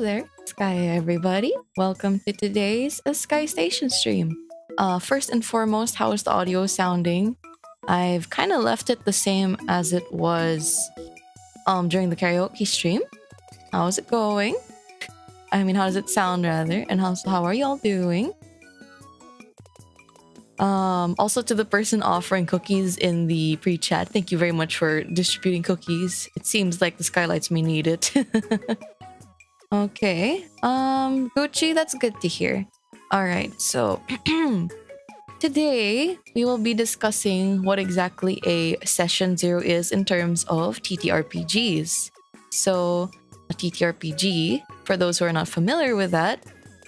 there, Skye everybody. Welcome to today's Skye Station stream. First and foremost, how is the audio sounding? I've kind of left it the same as it was during the karaoke stream. How's it going? I mean, how does it sound rather? And how are y'all doing? Also to the person offering cookies in the pre-chat, thank you very much for distributing cookies. It seems like the skylights may need it. Okay. Gucci, that's good to hear. Alright, so today we will be discussing what exactly a session 0 is in terms of TTRPGs. So a TTRPG, for those who are not familiar with that,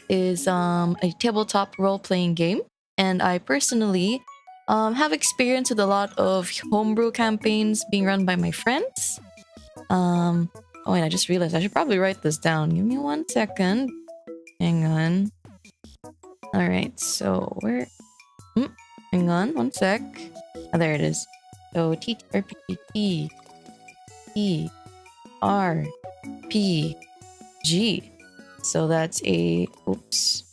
is a tabletop role-playing game. And I personally have experience with a lot of homebrew campaigns being run by my friends. Oh, and I just realized I should probably write this down. Give me 1 second. Hang on. Alright, so where... hang on, 1 sec. Oh, there it is. So TTRPG. TTRPG. So that's a... Oops.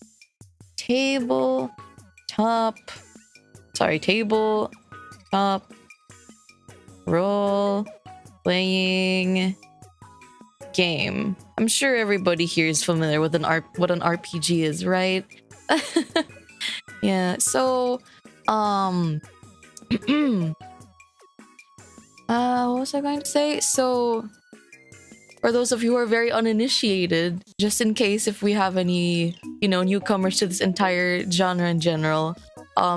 Tabletop role playing game. I'm sure everybody here is familiar with what an RPG is, right? Yeah, so what was I going to say? So for those of you who are very uninitiated, just in case if we have any, newcomers to this entire genre in general,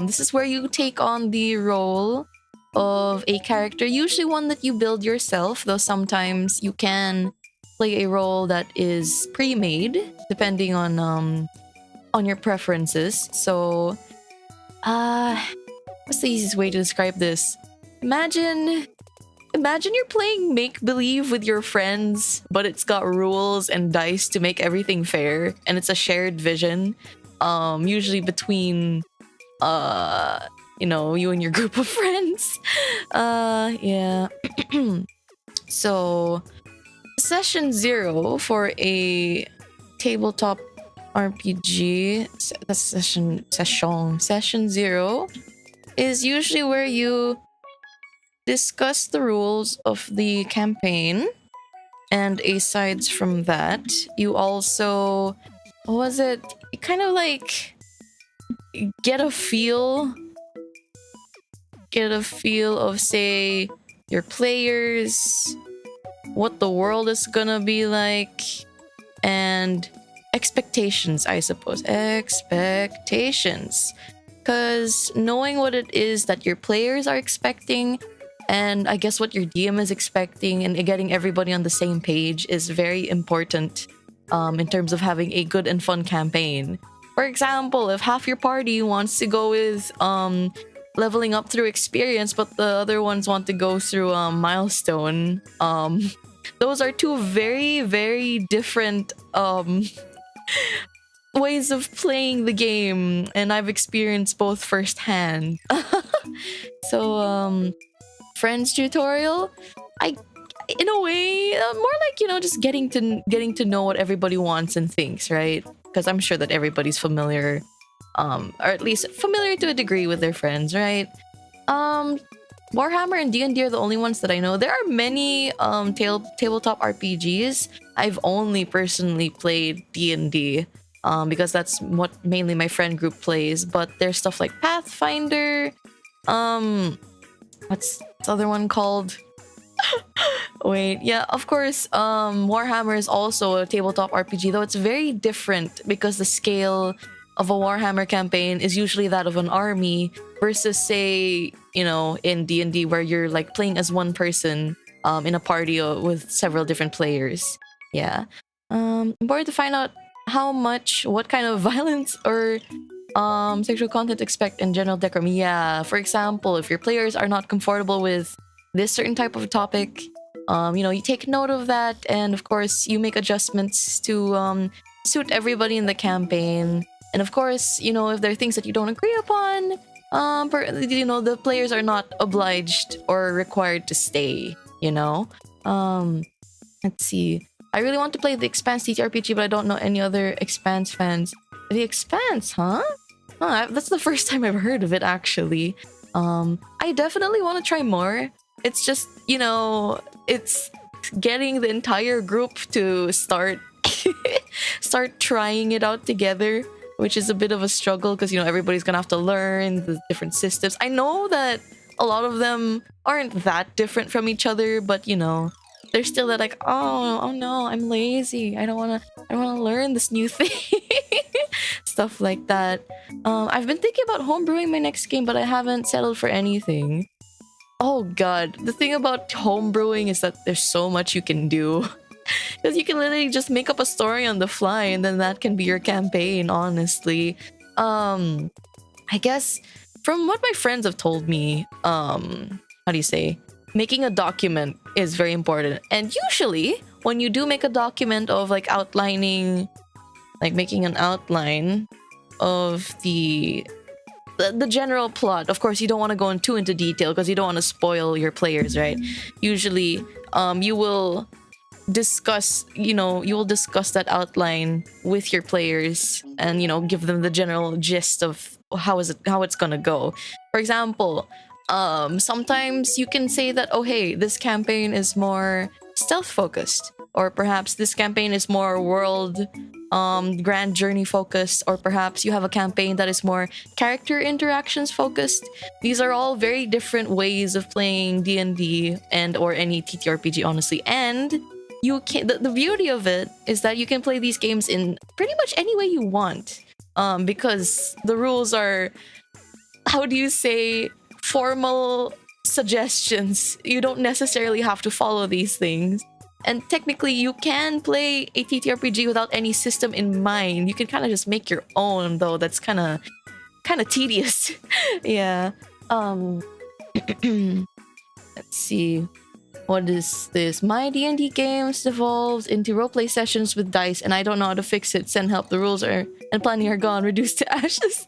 this is where you take on the role of a character, usually one that you build yourself, though sometimes you can play a role that is pre-made, depending on your preferences. So, what's the easiest way to describe this? Imagine you're playing make-believe with your friends, but it's got rules and dice to make everything fair, and it's a shared vision, usually between, you and your group of friends. Yeah. So, session 0 for a tabletop RPG, that's session 0 is usually where you discuss the rules of the campaign, and aside from that, you also, you kind of like get a feel of, say, your players, what the world is gonna be like, and expectations, I suppose. Expectations. Because knowing what it is that your players are expecting, and I guess what your DM is expecting, and getting everybody on the same page is very important in terms of having a good and fun campaign. For example, if half your party wants to go with leveling up through experience, but the other ones want to go through milestone, those are two very, very different ways of playing the game, and I've experienced both firsthand. So, friends tutorial, in a way, more like, just getting to know what everybody wants and thinks, right? Because I'm sure that everybody's familiar, or at least familiar to a degree with their friends, right? Warhammer and D&D are the only ones that I know. There are many tabletop RPGs. I've only personally played D&D because that's what mainly my friend group plays. But there's stuff like Pathfinder. What's the other one called? Wait, yeah, of course, Warhammer is also a tabletop RPG, though it's very different because the scale of a Warhammer campaign is usually that of an army versus, say, in D&D where you're like playing as one person in a party with several different players. Yeah. Important to find out what kind of violence or sexual content to expect in general decorum. Yeah, for example, if your players are not comfortable with this certain type of topic, you take note of that, and of course you make adjustments to suit everybody in the campaign. And of course, if there are things that you don't agree upon, the players are not obliged or required to stay, Let's see. I really want to play the Expanse TTRPG, but I don't know any other Expanse fans. The Expanse, huh? That's the first time I've heard of it, actually. I definitely want to try more. It's just, you know, it's getting the entire group to start trying it out together, which is a bit of a struggle because, you know, everybody's gonna have to learn the different systems. I know that a lot of them aren't that different from each other, but, you know, they're still that like, oh no, I'm lazy. I don't wanna learn this new thing. Stuff like that. I've been thinking about homebrewing my next game, but I haven't settled for anything. Oh god, the thing about homebrewing is that there's so much you can do. Because you can literally just make up a story on the fly and then that can be your campaign, honestly. I guess from what my friends have told me, how do you say? Making a document is very important. And usually, when you do make a document of like outlining, like making an outline of the general plot, of course, you don't want to go into detail because you don't want to spoil your players, right? Usually, you will discuss that outline with your players and, you know, give them the general gist of how it's gonna go. For example, sometimes you can say that, oh hey, this campaign is more stealth focused, or perhaps this campaign is more world grand journey focused, or perhaps you have a campaign that is more character interactions focused. These are all very different ways of playing D&D and or any TTRPG, honestly. And you can the beauty of it is that you can play these games in pretty much any way you want, because the rules are, how do you say, formal suggestions. You don't necessarily have to follow these things. And technically, you can play a TTRPG without any system in mind. You can kind of just make your own, though. That's kind of tedious. Yeah. Let's see. What is this? My D&D games devolves into roleplay sessions with dice, and I don't know how to fix it. Send help. The rules and planning are gone, reduced to ashes.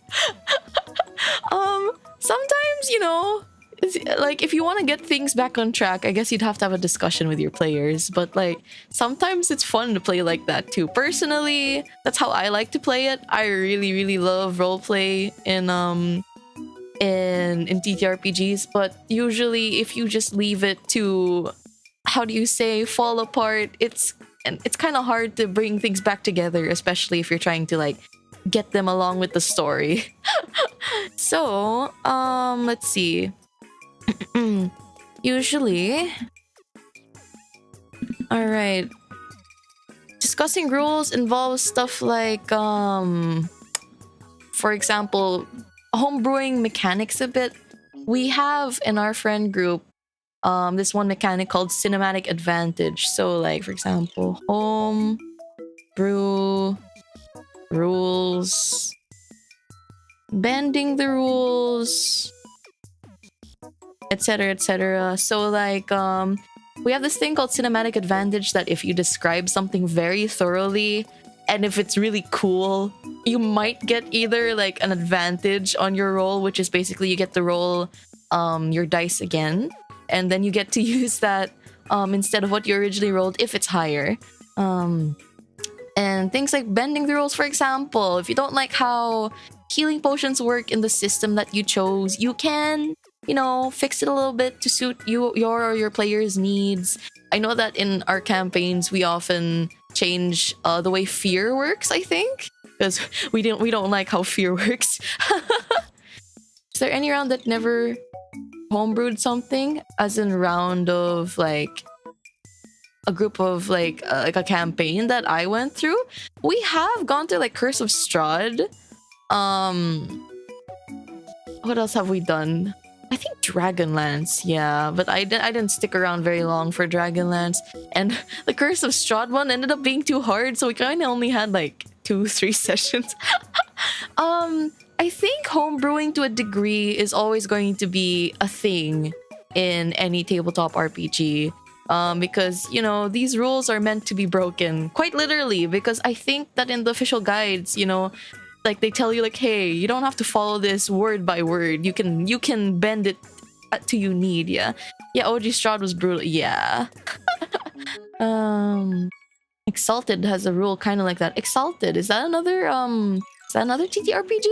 Sometimes, you know, like, if you want to get things back on track, I guess you'd have to have a discussion with your players. But like, sometimes it's fun to play like that too. Personally, that's how I like to play it. I really love roleplay in TTRPGs, but usually if you just leave it to, how do you say, fall apart, it's kind of hard to bring things back together, especially if you're trying to like get them along with the story. So, let's see. Usually, all right, discussing rules involves stuff like, for example, homebrewing mechanics a bit. We have in our friend group this one mechanic called cinematic advantage. So like, for example, home brew rules, bending the rules, etc, etc. So like, we have this thing called cinematic advantage that if you describe something very thoroughly and if it's really cool, you might get either like an advantage on your roll, which is basically you get to roll your dice again, and then you get to use that instead of what you originally rolled if it's higher. And things like bending the rules, for example. If you don't like how healing potions work in the system that you chose, you can, you know, fix it a little bit to suit your players' needs. I know that in our campaigns we often change the way fear works, I think, because we don't like how fear works. Is there any round that never homebrewed something, as in round of like a group of like a campaign that I went through? We have gone through like Curse of Strahd. What else have we done? I think Dragonlance, yeah, but I didn't stick around very long for Dragonlance, and the Curse of Strahd one ended up being too hard, so we kind of only had like 2-3 sessions. I think homebrewing to a degree is always going to be a thing in any tabletop RPG, because, you know, these rules are meant to be broken, quite literally, because I think that in the official guides, you know, like they tell you like, hey, you don't have to follow this word by word. You can bend it to you need. Yeah, OG Strahd was brutal. Yeah. Exalted has a rule kind of like that. Exalted, is that another TTRPG?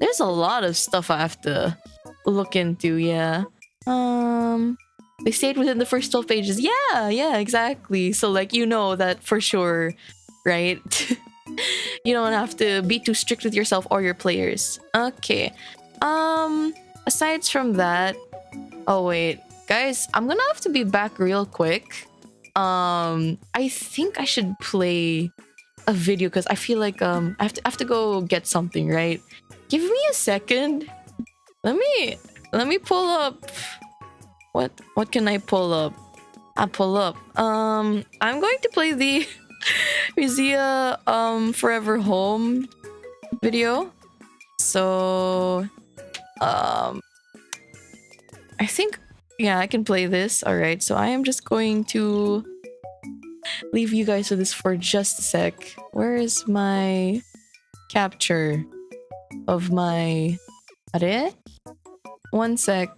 There's a lot of stuff I have to look into, yeah. They stayed within the first 12 pages. Yeah, exactly. So like you know that for sure, right? You don't have to be too strict with yourself or your players. Okay. Aside from that, oh wait, guys, I'm gonna have to be back real quick. I think I should play a video because I feel like I have to go get something, right? Give me a second. Let me pull up. What can I pull up? I pull up. I'm going to play the Rizia Forever Home video. So I think, yeah, I can play this. All right, so I am just going to leave you guys with this for just a sec. Where is my capture of my... Are? One sec.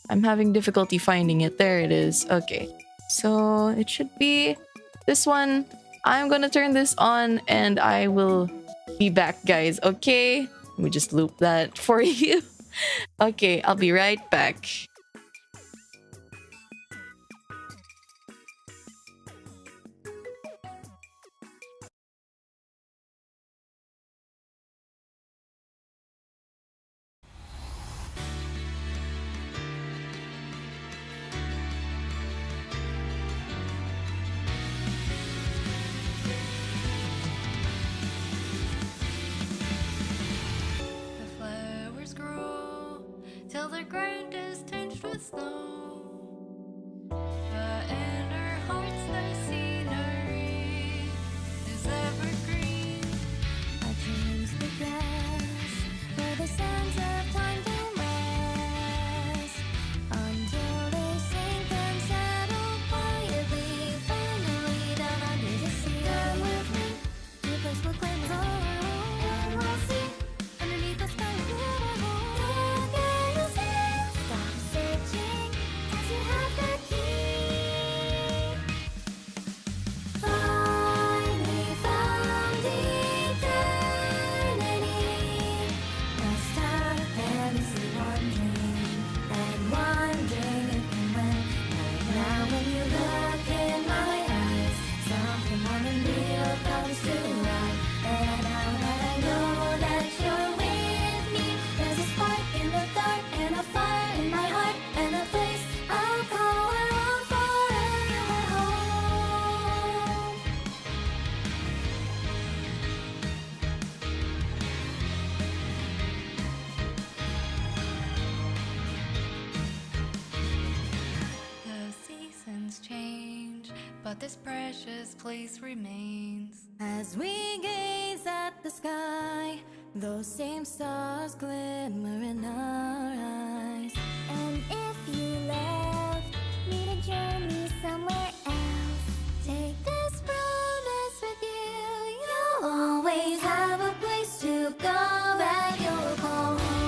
I'm having difficulty finding it. There it is. Okay, so it should be this one. I'm gonna turn this on and I will be back, guys. Okay, let me just loop that for you. Okay, I'll be right back. Till the ground is tinged with snow, but in our hearts the scenery is evergreen. Our dreams the grass, where the sands of time don't rest, until they sink and settle quietly, finally down under the sea. Come with me, the place we'll claim as our own, and we'll see underneath the sky beautiful. Stop searching, 'cause you have the key. Finally found eternity. Let's start endlessly wandering, and wondering if and when. Right now when you look in my eyes, something more than real comes to life. And now that I know that you're with me, there's a spark in the dark and a fire in my heart, and a place I'll call our own forever home. The seasons change, but this precious place remains. As we gaze at the sky, those same stars glimmer in our eyes. And if you left me to journey somewhere else, take this promise with you. You'll always have a place to go that you'll call home.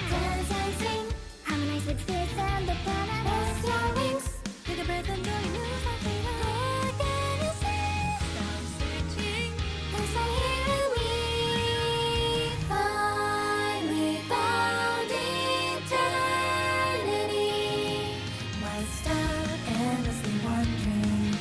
Dance and sing, harmonize with spirits and the planet. Rest your wings, take a breath and go lose our freedom. Where can you see? Stop searching, 'Cause I hear and we finally found eternity. Why start endlessly wondering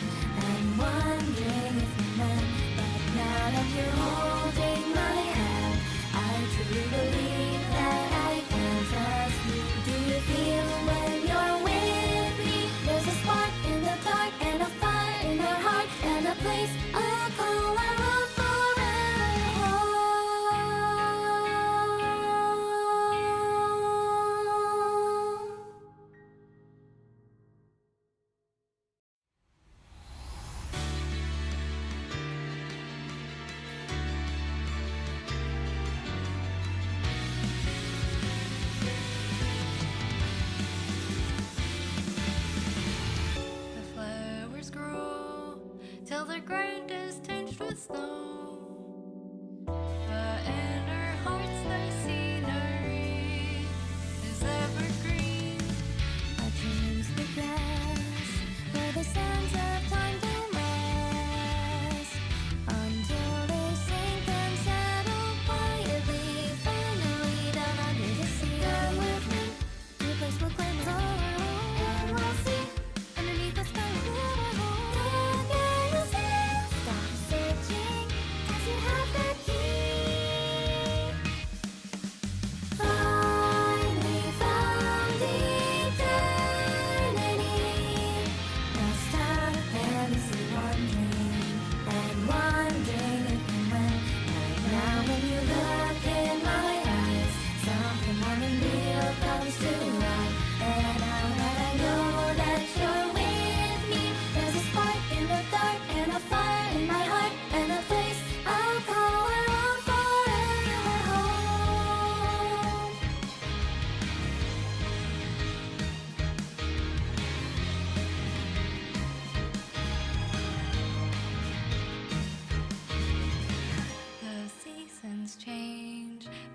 and wondering if we met? But now that you're holding my hand, I truly believe that I can trust you. Do you feel when you're with me? There's a spark in the dark and a fire in our heart, and a place I'll call our own forever home. the flowers grow till the ground is tinged with snow, but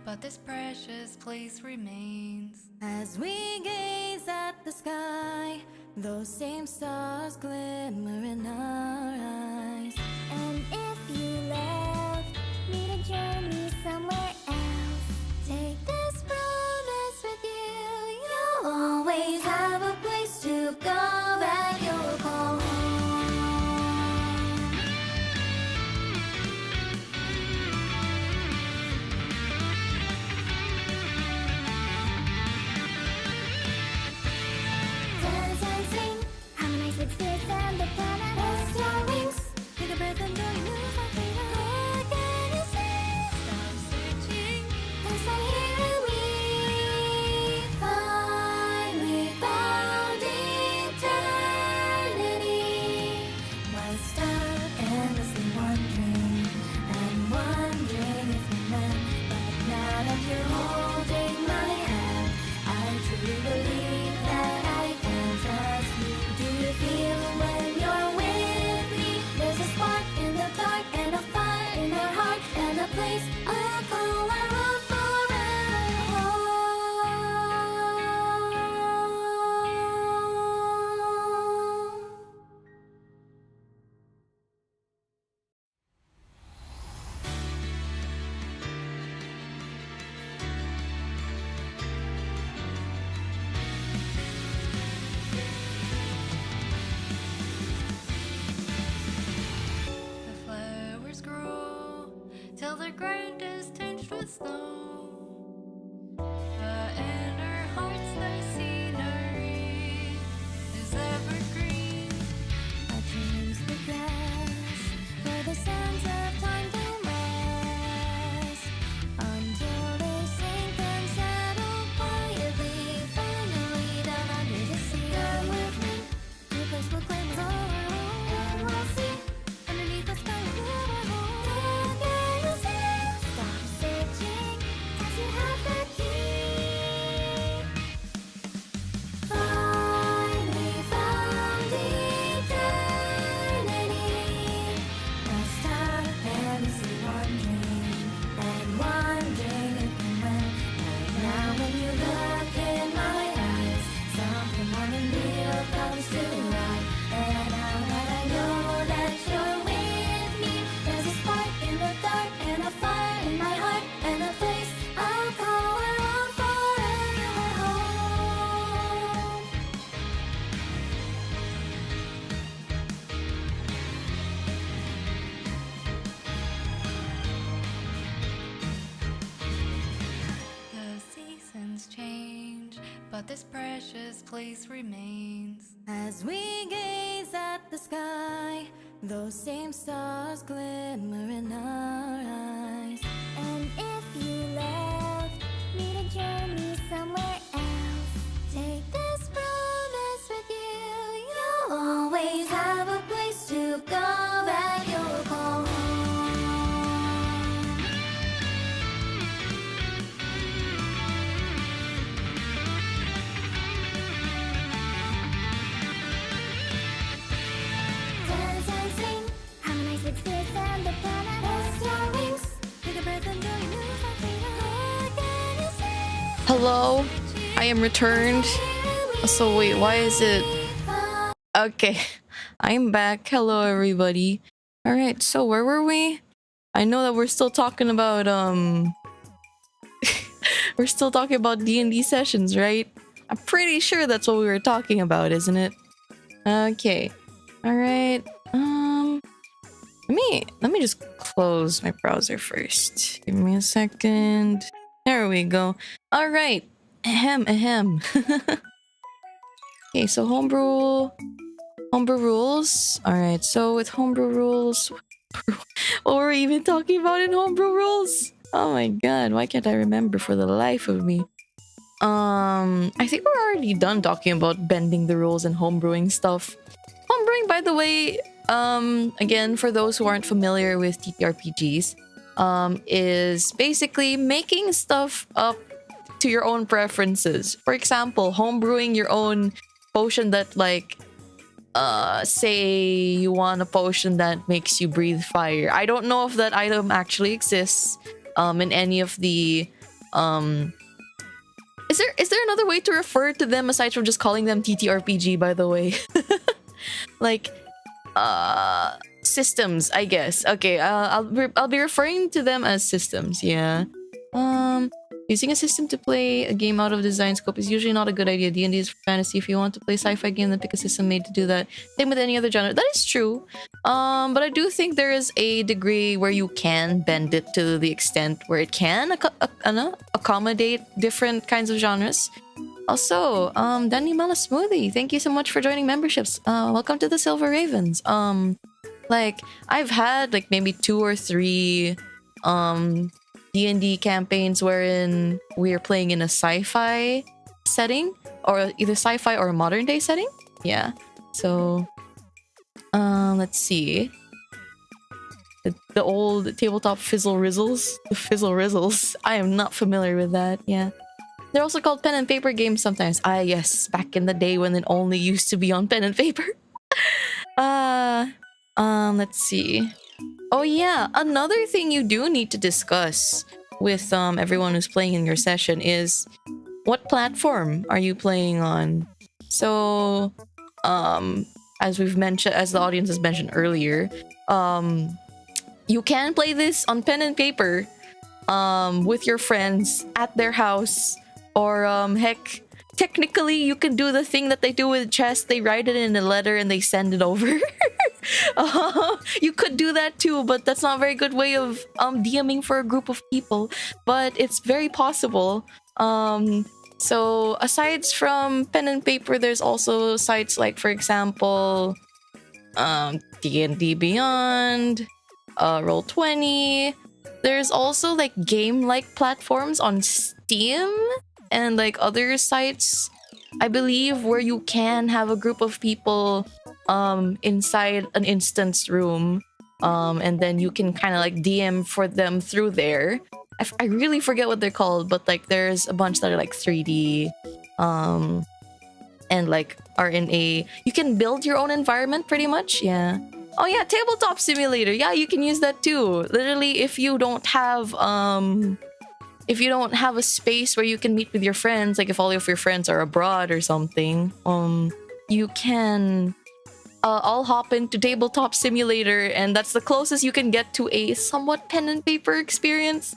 but this precious place remains. As we gaze at the sky, those same stars glimmer in our eyes. And if you left me to journey somewhere else, take this promise with you. You'll always have a place to go that you'll call home. Dance and sing, harmonize with spirits and the planet. Rest your wings, take a breath and know you lose our freedom. Where can you see? Stop searching, As I hear and we finally found eternity. Why start endlessly wondering and wondering if we meant? But now that you're holding my hand, I truly believe that I can trust you. Do you feel when you're with me? There's a spark in the dark and a fire in our heart and a place I'll call our own forever. the flowers grow till the ground is tinged with snow. In our hearts the scenery is evergreen. I change the grass for the sands of time to rest until they sink and settle quietly, finally down under the sea. Come with me, the place we'll claim as all our own. And we'll see underneath the sky we'll build our home. Look and you'll see. Stop searching, 'cause you have the key. Finally found eternity. I start endlessly wondering and wondering if and when. Right now when you look in my eyes, something more than real comes to life. And now that I know that you're with me, there's a spark in the dark and a fire in my heart and a place I'll call our own forever home. The seasons change, but this precious place remains. As we gaze at the sky, those same stars glimmer in our eyes. And if you left me to journey somewhere else, take this promise with you. You'll always have a place to go that you'll call home. Dance and sing, harmonize with spirits and the planet. Rest your wings, take a breath and know you lose our freedom. Where can you see? Hello, I am returned. So wait, why is it? Okay, I'm back. Hello, everybody. All right, so where were we? I know that we're still talking about we're still talking about D&D sessions, right? I'm pretty sure that's what we were talking about, isn't it? Okay. All right. Let me just close my browser first. Give me a second. There we go. All right. Ahem. Okay, so homebrew rules. All right. So with homebrew rules, what were we even talking about in homebrew rules? Oh my god, why can't I remember for the life of me? I think we're already done talking about bending the rules and homebrewing stuff. Homebrewing, by the way, again, for those who aren't familiar with TTRPGs, is basically making stuff up to your own preferences. For example, homebrewing your own potion that, like, say you want a potion that makes you breathe fire. I don't know if that item actually exists in any of the Is there another way to refer to them aside from just calling them TTRPG, by the way? Like, systems, I guess. Okay, I'll be referring to them as systems, yeah. Using a system to play a game out of design scope is usually not a good idea. D&D is for fantasy. If you want to play sci-fi game, then pick a system made to do that. Same with any other genre. That is true. But I do think there is a degree where you can bend it to the extent where it can accommodate different kinds of genres. Also, Danny Mala Smoothie, thank you so much for joining memberships. Welcome to the Silver Ravens. Like, I've had like maybe 2 or 3 D&D campaigns wherein we're playing in a sci-fi setting, or either sci-fi or a modern day setting. Yeah. So, let's see. The old tabletop fizzle rizzles. The fizzle rizzles. I am not familiar with that. Yeah. They're also called pen and paper games sometimes. Ah, yes. Back in the day when it only used to be on pen and paper. Let's see. Oh yeah, another thing you do need to discuss with everyone who's playing in your session is what platform are you playing on? So, as we've mentioned, as the audience has mentioned earlier, you can play this on pen and paper, with your friends at their house, or heck, technically you can do the thing that they do with chess. They write it in a letter and they send it over. You could do that too, but that's not a very good way of DMing for a group of people, but it's very possible. So aside from pen and paper, there's also sites like, for example, D&D Beyond, Roll20. There's also like game-like platforms on Steam and like other sites, I believe, where you can have a group of people inside an instance room, and then you can kind of like DM for them through there. I really forget what they're called, but like there's a bunch that are like 3D, and like are in a, you can build your own environment pretty much. Yeah. Oh yeah, tabletop simulator. Yeah, you can use that too. Literally, if you don't have a space where you can meet with your friends, like if all of your friends are abroad or something, you can all hop into tabletop simulator, and that's the closest you can get to a somewhat pen and paper experience.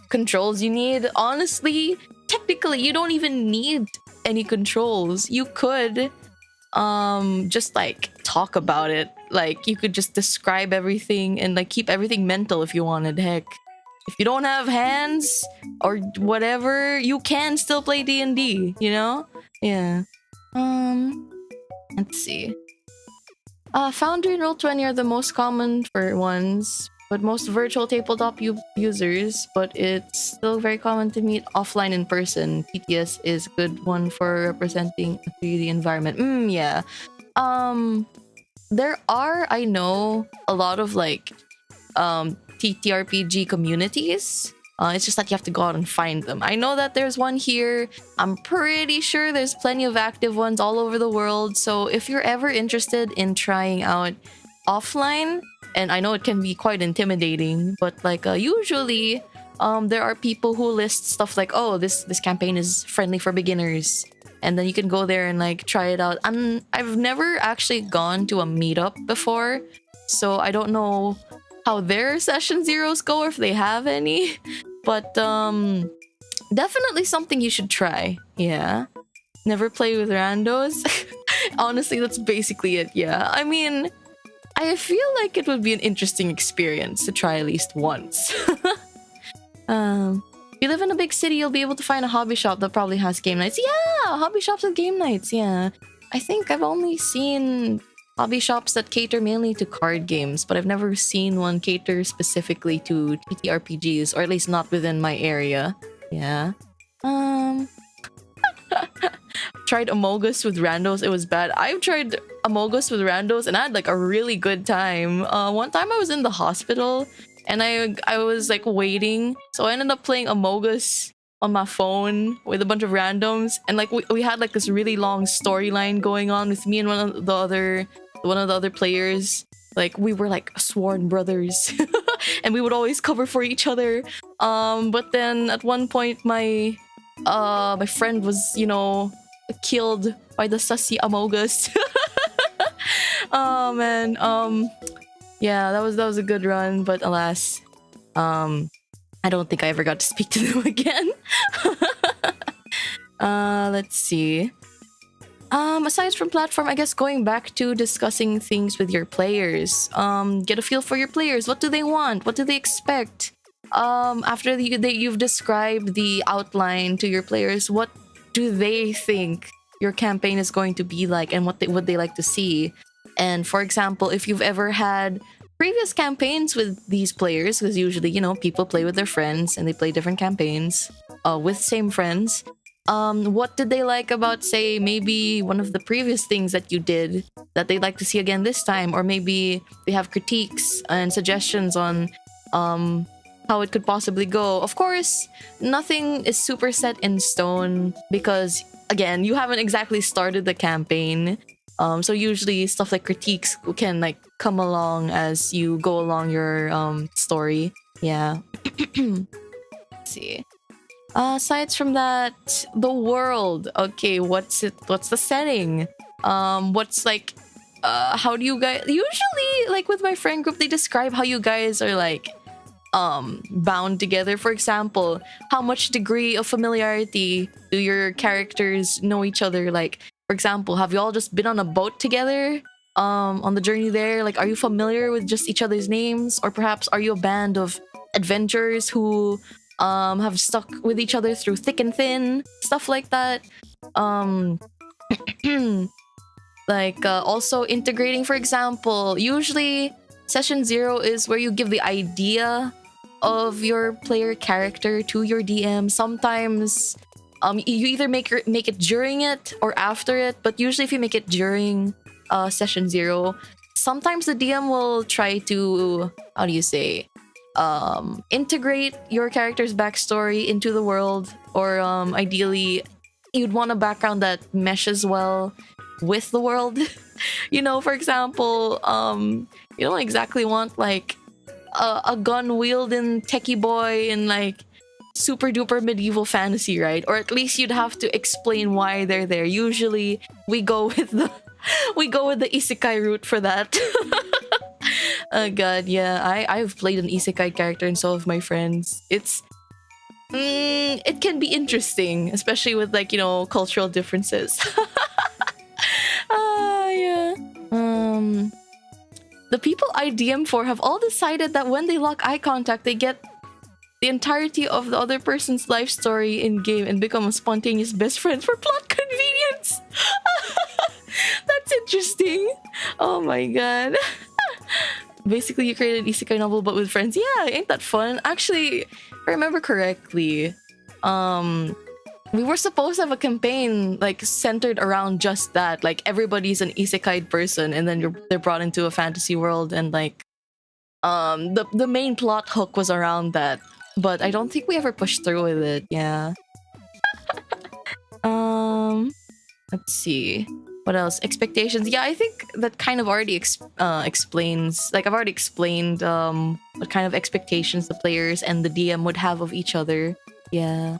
Controls you need, honestly, technically you don't even need any controls. You could just like talk about it. Like you could just describe everything and like keep everything mental if you wanted. Heck, if you don't have hands or whatever, you can still play D&D, you know? Yeah. Let's see. Foundry and Roll20 are the most common for ones, but most virtual tabletop users, but it's still very common to meet offline in person. TTS is a good one for representing a 3D environment. Yeah. There are, I know, a lot of like TTRPG communities. It's just that you have to go out and find them. I know that there's one here. I'm pretty sure there's plenty of active ones all over the world. So if you're ever interested in trying out offline, and I know it can be quite intimidating, but like usually there are people who list stuff like, oh, this campaign is friendly for beginners, and then you can go there and like try it out. I've never actually gone to a meetup before, so I don't know how their session zeros go, or if they have any, but definitely something you should try. Yeah. Never play with randos. Honestly, that's basically it. Yeah. I mean, I feel like it would be an interesting experience to try at least once. If you live in a big city, you'll be able to find a hobby shop that probably has game nights. Yeah, hobby shops with game nights. Yeah. I think I've only seen hobby shops that cater mainly to card games, but I've never seen one cater specifically to TTRPGs, or at least not within my area. Yeah. Tried Amogus with randos. It was bad. I've tried Amogus with randos and I had like a really good time. One time I was in the hospital and I was like waiting, so I ended up playing Amogus on my phone with a bunch of randoms, and like we had like this really long storyline going on with me and one of the other players. Like we were like sworn brothers. and we would always cover for each other. But then at one point, my friend was, killed by the sussy Amogus. Oh man, yeah, that was a good run, but alas, I don't think I ever got to speak to them again. Let's see. Aside from platform, I guess going back to discussing things with your players. Get a feel for your players. What do they want? What do they expect? After you've described the outline to your players, what do they think your campaign is going to be like, and what would they like to see? And for example, if you've ever had previous campaigns with these players, because usually, people play with their friends and they play different campaigns with same friends. What did they like about, say, maybe one of the previous things that you did that they'd like to see again this time? Or maybe they have critiques and suggestions on how it could possibly go. Of course, nothing is super set in stone because, again, you haven't exactly started the campaign. So usually stuff like critiques can come along as you go along your story. Yeah. Let's see. Aside from that, the world. Okay, what's the setting? What's how do you guys usually, with my friend group, they describe how you guys are bound together. For example, how much degree of familiarity do your characters know each other? For example, have you all just been on a boat together on the journey there? Are you familiar with just each other's names? Or perhaps are you a band of adventurers who have stuck with each other through thick and thin? Stuff like that. Also integrating, for example, usually session 0 is where you give the idea of your player character to your DM. Sometimes you either make it during it or after it, but usually if you make it during session 0, sometimes the DM will try to, how do you say, integrate your character's backstory into the world, or ideally you'd want a background that meshes well with the world. For example, you don't exactly want a gun wielding techie boy in super duper medieval fantasy, right? Or at least you'd have to explain why they're there. Usually we go with the isekai route for that. Oh god, yeah, I've played an isekai character and so have my friends. It can be interesting, especially with cultural differences. Yeah. The people I DM for have all decided that when they lock eye contact, they get the entirety of the other person's life story in game and become a spontaneous best friends for plot convenience. That's interesting. Oh my god. Basically, you created an isekai novel but with friends. Yeah, ain't that fun? Actually, if I remember correctly, we were supposed to have a campaign centered around just that. Everybody's an isekai person, and then they're brought into a fantasy world, and the main plot hook was around that. But I don't think we ever pushed through with it. Yeah. Let's see. What else? Expectations. Yeah, I think that kind of already explains. I've already explained what kind of expectations the players and the DM would have of each other. Yeah.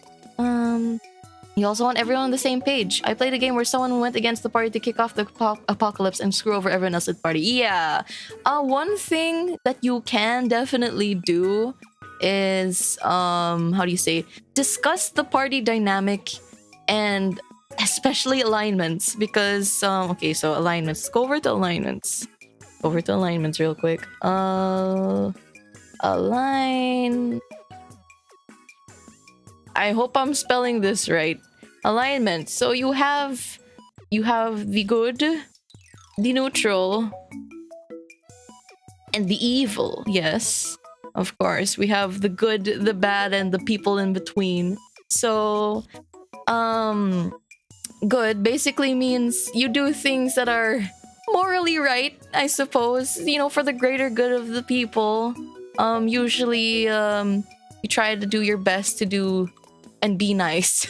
You also want everyone on the same page. I played a game where someone went against the party to kick off the apocalypse and screw over everyone else at the party. Yeah. One thing that you can definitely do is how do you say, discuss the party dynamic and especially alignments, because okay, so alignments. Let's go over to alignments. Go over to alignments real quick. Align. I hope I'm spelling this right. Alignment. So you have the good, the neutral, and the evil. Yes, of course. We have the good, the bad, and the people in between. So, good basically means you do things that are morally right, I suppose. For the greater good of the people. Usually, you try to do your best to do and be nice.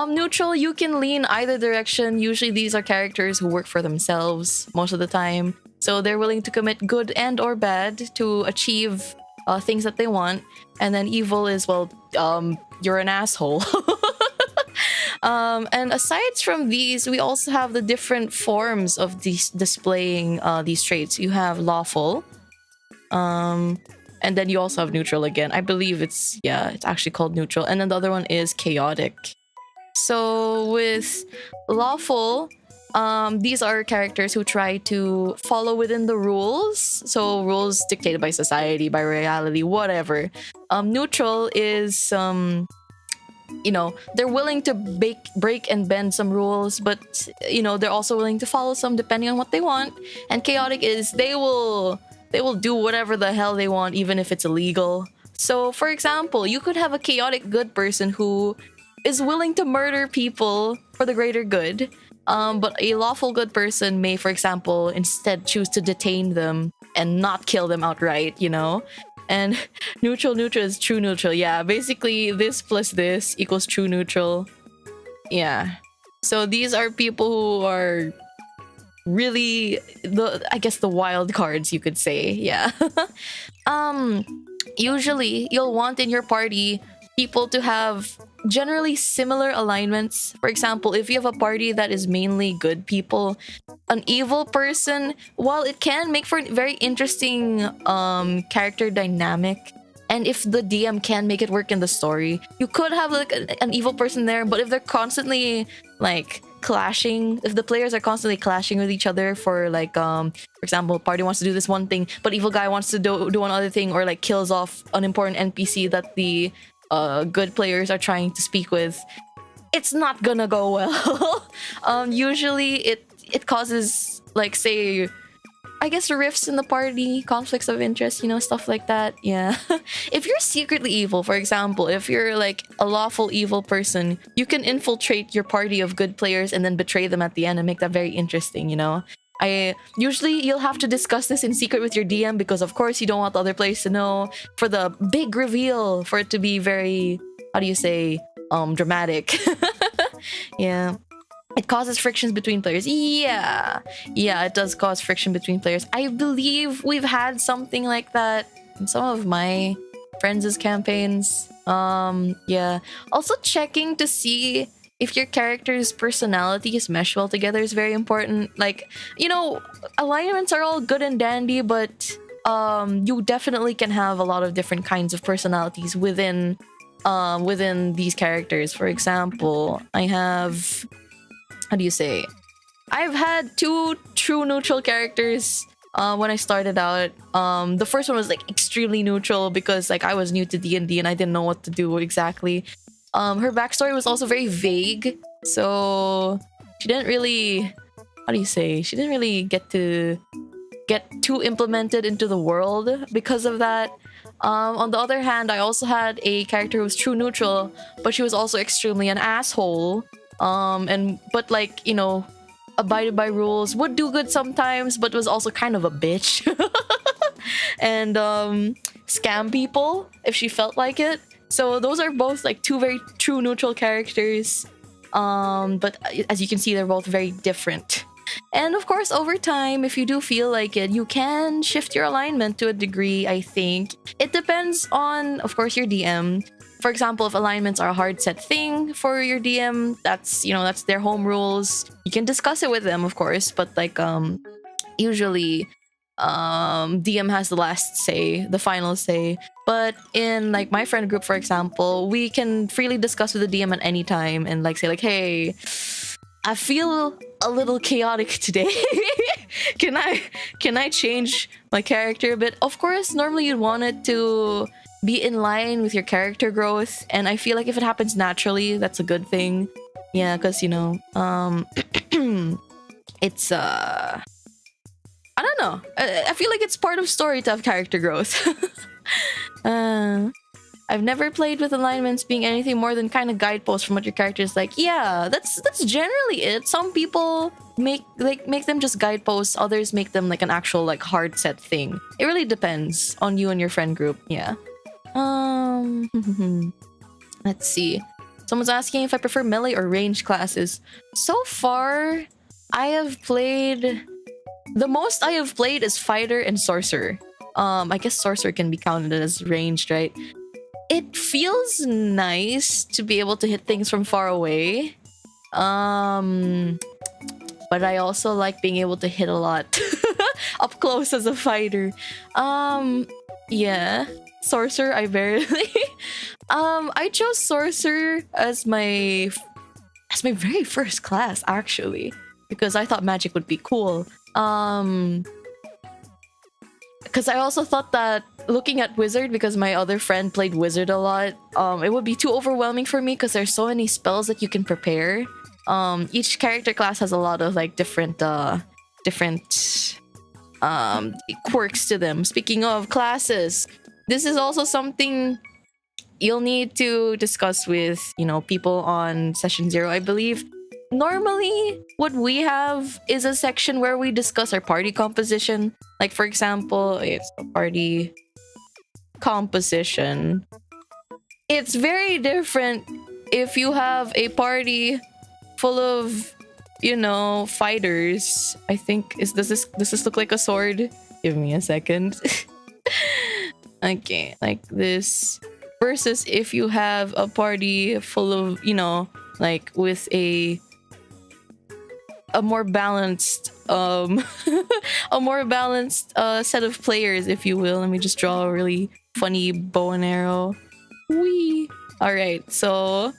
Neutral, you can lean either direction. Usually these are characters who work for themselves most of the time. So they're willing to commit good and or bad to achieve things that they want. And then evil is, well, you're an asshole. And aside from these, we also have the different forms of these displaying these traits. You have lawful, and then you also have neutral again. I believe it's actually called neutral. And then the other one is chaotic. So with lawful, these are characters who try to follow within the rules. So rules dictated by society, by reality, whatever. Neutral is they're willing to break and bend some rules, but they're also willing to follow some depending on what they want. And chaotic is they will do whatever the hell they want, even if it's illegal. So for example, you could have a chaotic good person who is willing to murder people for the greater good. But a lawful good person may, for example, instead choose to detain them and not kill them outright, And neutral is true neutral. Yeah, basically this plus this equals true neutral. Yeah. So these are people who are really the wild cards, you could say. Yeah. Usually you'll want in your party people to have generally similar alignments. For example, if you have a party that is mainly good people, an evil person, while it can make for a very interesting character dynamic, and if the DM can make it work in the story, you could have like an evil person there. But if they're constantly like clashing, if the players are constantly clashing with each other for like for example, party wants to do this one thing, but evil guy wants to do one other thing, or like kills off an important NPC that the good players are trying to speak with, it's not gonna go well. Usually it causes, like, say, I guess rifts in the party, conflicts of interest, stuff like that. Yeah. If you're secretly evil, for example, if you're like a lawful evil person, you can infiltrate your party of good players and then betray them at the end and make that very interesting, Usually you'll have to discuss this in secret with your DM, because of course you don't want the other players to know, for the big reveal, for it to be very, how do you say, dramatic. Yeah. It causes frictions between players. Yeah, it does cause friction between players. I believe we've had something like that in some of my friends' campaigns. Yeah. Also checking to see if your character's personalities mesh well together is very important. Like, alignments are all good and dandy, but you definitely can have a lot of different kinds of personalities within these characters. For example, I have, how do you say, I've had 2 true neutral characters when I started out. The first one was like extremely neutral because like I was new to D&D and I didn't know what to do exactly. Her backstory was also very vague, so she didn't really, how do you say, she didn't really get too implemented into the world because of that. On the other hand, I also had a character who was true neutral, but she was also extremely an asshole. But like, abided by rules, would do good sometimes, but was also kind of a bitch. And scam people if she felt like it. So those are both like 2 very true neutral characters. But as you can see, they're both very different. And of course, over time, if you do feel like it, you can shift your alignment to a degree, I think. It depends on, of course, your DM. For example, if alignments are a hard set thing for your DM, that's their home rules. You can discuss it with them, of course, but like usually DM has the last say, the final say. But in like my friend group, for example, we can freely discuss with the DM at any time and like say like, hey, I feel a little chaotic today. Can I change my character a bit? Of course, normally you'd want it to be in line with your character growth, and I feel like if it happens naturally, that's a good thing. Yeah, because it's I don't know. I feel like it's part of story to have character growth. I've never played with alignments being anything more than kind of guideposts from what your character is like. Yeah, that's generally it. Some people make them just guideposts. Others make them like an actual like hard set thing. It really depends on you and your friend group. Yeah. Let's see. Someone's asking if I prefer melee or ranged classes. So far, I have played The most I have played is Fighter and Sorcerer. I guess Sorcerer can be counted as ranged, right? It feels nice to be able to hit things from far away. But I also like being able to hit a lot up close as a fighter. Yeah, Sorcerer, I barely. I chose Sorcerer as my very first class, actually, because I thought magic would be cool. Because I also thought that looking at Wizard, because my other friend played Wizard a lot, it would be too overwhelming for me because there's so many spells that you can prepare. Each character class has a lot of like different quirks to them. Speaking of classes, this is also something you'll need to discuss with, you know, people on session 0, I believe. Normally, what we have is a section where we discuss our party composition. Like, for example, it's a party composition. It's very different if you have a party full of, you know, fighters. I think does this look like a sword? Give me a second. Okay, like this. Versus if you have a party full of, you know, like with a more balanced a more balanced set of players, if you will. Let me just draw a really funny bow and arrow. Wee. All right, so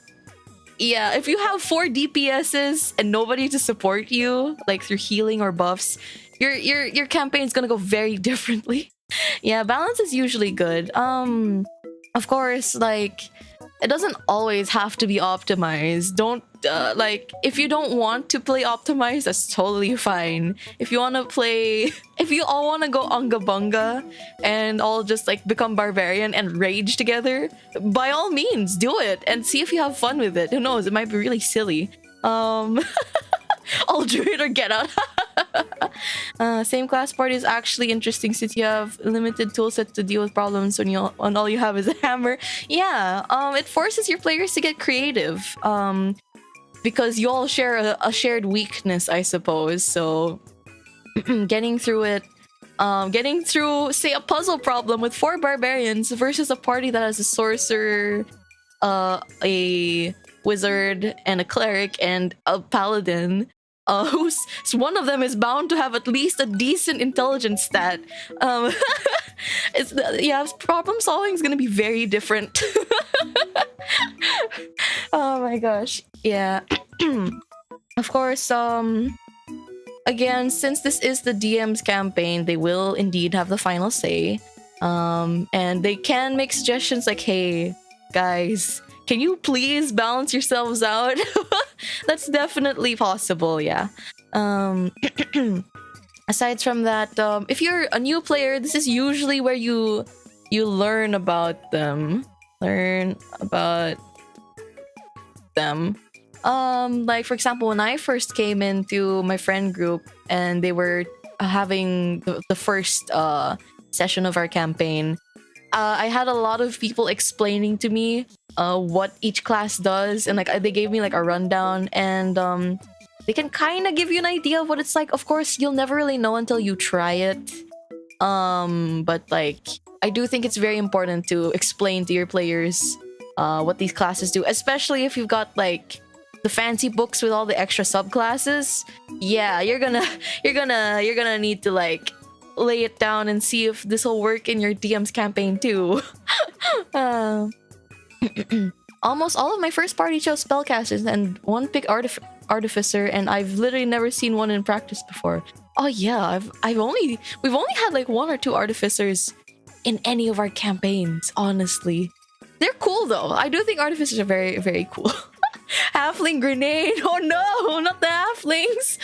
yeah, if you have 4 DPSs and nobody to support you, like through healing or buffs, your campaign is gonna go very differently. Yeah, balance is usually good. Of course, like, it doesn't always have to be optimized. Don't like, if you don't want to play optimized, that's totally fine. If you want to play, if you all want to go unga bunga and all just like become barbarian and rage together, by all means do it and see if you have fun with it. Who knows, it might be really silly. All druid or get out. Same class party is actually interesting since you have limited toolsets to deal with problems when all you have is a hammer. Yeah, it forces your players to get creative. Because you all share a shared weakness, I suppose. So getting through it, getting through, say, a puzzle problem with 4 barbarians versus a party that has a sorcerer, a wizard, and a cleric, and a paladin. Who's one of them is bound to have at least a decent intelligence stat. Yeah, problem solving is gonna be very different. Oh my gosh, yeah. Of course, again, since this is the DM's campaign, they will indeed have the final say. And they can make suggestions like, hey, guys, can you please balance yourselves out? That's definitely possible, yeah. Aside from that, if you're a new player, this is usually where you learn about them. Like, for example, when I first came into my friend group and they were having the first session of our campaign, I had a lot of people explaining to me what each class does, and like they gave me like a rundown, and they can kind of give you an idea of what it's like. Of course, you'll never really know until you try it. But like, I do think it's very important to explain to your players what these classes do, especially if you've got like the fancy books with all the extra subclasses. Yeah, you're gonna need to like lay it down and see if this will work in your DM's campaign too. Almost all of my first party chose spellcasters and one picked artificer, and I've literally never seen one in practice before. Oh yeah, we've only had like 1 or 2 artificers in any of our campaigns, honestly. They're cool though. I do think artificers are very, very cool. Halfling grenade. Oh no, not the halflings.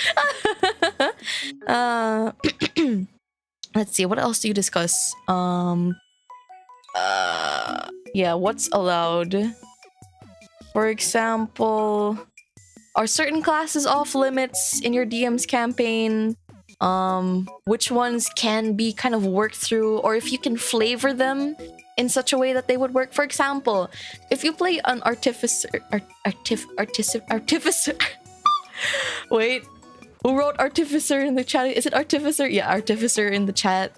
Let's see, what else do you discuss? Yeah, what's allowed? For example, are certain classes off limits in your DM's campaign? Which ones can be kind of worked through, or if you can flavor them in such a way that they would work. For example, if you play an artificer. Wait, who wrote Artificer in the chat? Is it Artificer? Yeah, Artificer in the chat.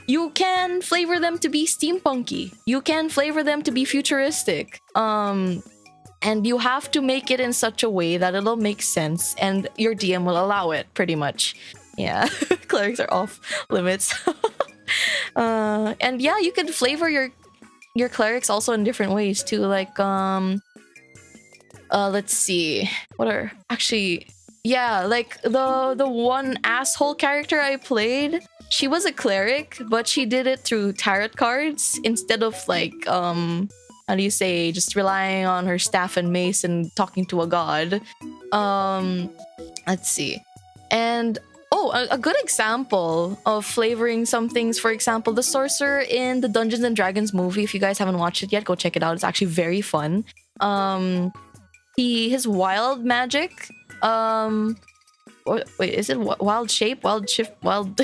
You can flavor them to be steampunky. You can flavor them to be futuristic. And you have to make it in such a way that it'll make sense and your DM will allow it, pretty much. Yeah, clerics are off limits. And yeah, you can flavor your clerics also in different ways too. Like, let's see. What are... Actually, yeah, like the one asshole character I played, she was a cleric, but she did it through tarot cards instead of like, how do you say, just relying on her staff and mace and talking to a god. Let's see. And a good example of flavoring some things, for example, the sorcerer in the Dungeons and Dragons movie. If you guys haven't watched it yet, go check it out. It's actually very fun. His wild magic, wait, is it wild shape, wild shift, wild?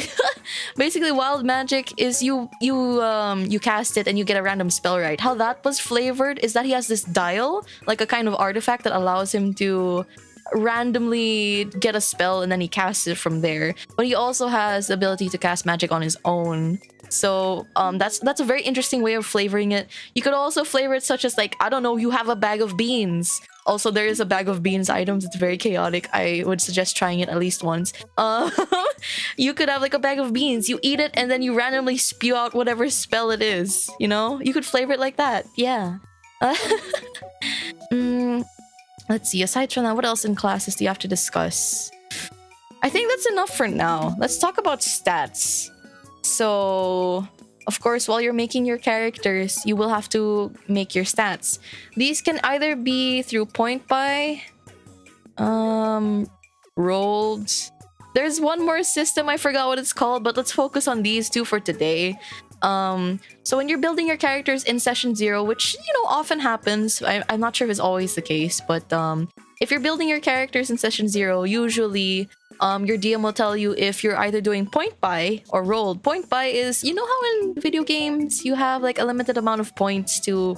Basically, wild magic is you cast it and you get a random spell, right? How that was flavored is that he has this dial, like a kind of artifact that allows him to randomly get a spell and then he casts it from there. But he also has the ability to cast magic on his own. So that's a very interesting way of flavoring it. You could also flavor it such as, like, I don't know, you have a bag of beans. Also, there is a bag of beans items. It's very chaotic. I would suggest trying it at least once. You could have like a bag of beans. You eat it and then you randomly spew out whatever spell it is. You know, you could flavor it like that. Yeah. Let's see. Aside from that, what else in classes do you have to discuss? I think that's enough for now. Let's talk about stats. So, of course, while you're making your characters, you will have to make your stats. These can either be through point buy, rolled. There's one more system, I forgot what it's called, but let's focus on these two for today. So when you're building your characters in session 0, which, you know, often happens, I'm not sure if it's always the case, but if you're building your characters in session 0, usually your DM will tell you if you're either doing point buy or rolled. Point buy is, you know how in video games you have like a limited amount of points to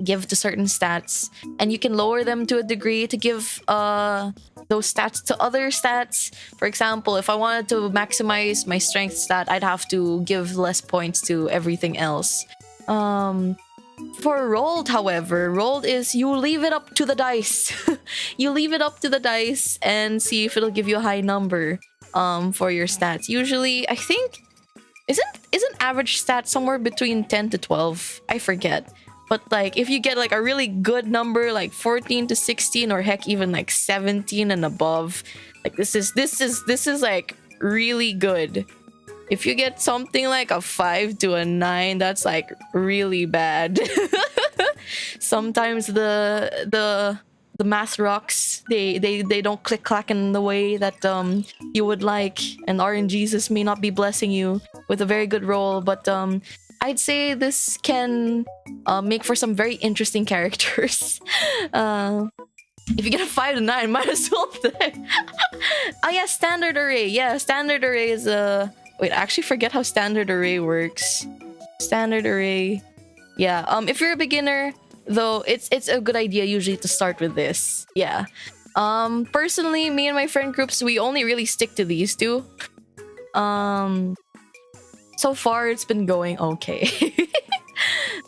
give to certain stats, and you can lower them to a degree to give those stats to other stats. For example, if I wanted to maximize my strength stat, I'd have to give less points to everything else. For rolled, however, rolled is you leave it up to the dice. You leave it up to the dice and see if it'll give you a high number for your stats. Usually, I think isn't average stat somewhere between 10 to 12? I forget. But like if you get like a really good number like 14 to 16 or heck even like 17 and above, like this is like really good. If you get something like a 5 to a 9, that's like really bad. Sometimes the math rocks, they don't click clack in the way that you would like, and RNGesus may not be blessing you with a very good roll, but I'd say this can make for some very interesting characters. If you get a 5 to 9, might as well play. Oh yeah, standard array. Yeah, standard array is a... Wait, I actually forget how standard array works. Standard array. Yeah, if you're a beginner, though, it's a good idea usually to start with this. Yeah. Personally, me and my friend groups, we only really stick to these two. So far, it's been going okay.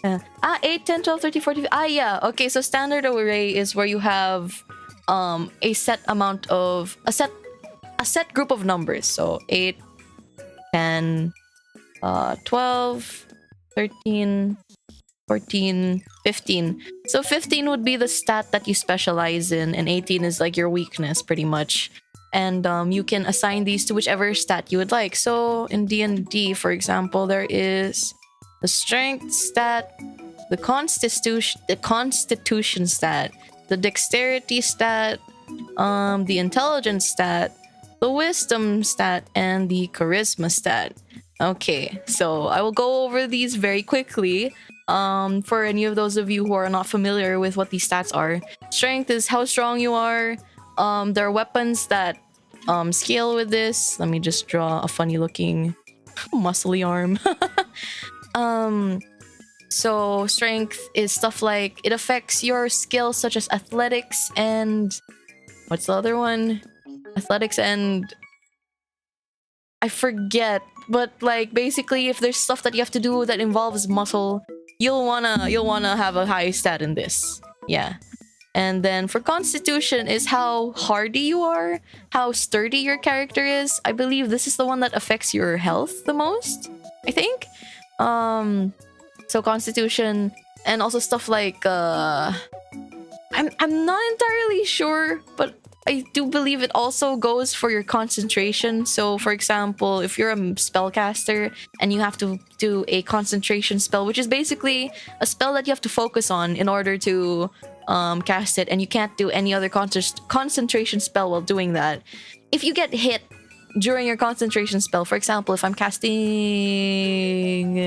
8, 10, 12, 13, 14... yeah. Okay, so standard array is where you have a set amount of... A set group of numbers. So 8, 10, 12, 13, 14, 15. So 15 would be the stat that you specialize in, and 18 is like your weakness, pretty much. And you can assign these to whichever stat you would like. So in D&D, for example, there is the strength stat, the constitution stat, the dexterity stat, the intelligence stat, the wisdom stat, and the charisma stat. Okay, so I will go over these very quickly. For any of those of you who are not familiar with what these stats are. Strength is how strong you are. There are weapons that scale with this. Let me just draw a funny looking muscly arm. So strength is stuff like, it affects your skills such as athletics and what's the other one? Athletics and I forget, but like basically if there's stuff that you have to do that involves muscle, you'll wanna have a high stat in this. Yeah. And then for constitution is how hardy you are, how sturdy your character is. I believe this is the one that affects your health the most, I think. So constitution and also stuff like I'm not entirely sure, but I do believe it also goes for your concentration. So for example, if you're a spellcaster and you have to do a concentration spell, which is basically a spell that you have to focus on in order to cast it, and you can't do any other concentration spell while doing that. If you get hit during your concentration spell, for example, if I'm casting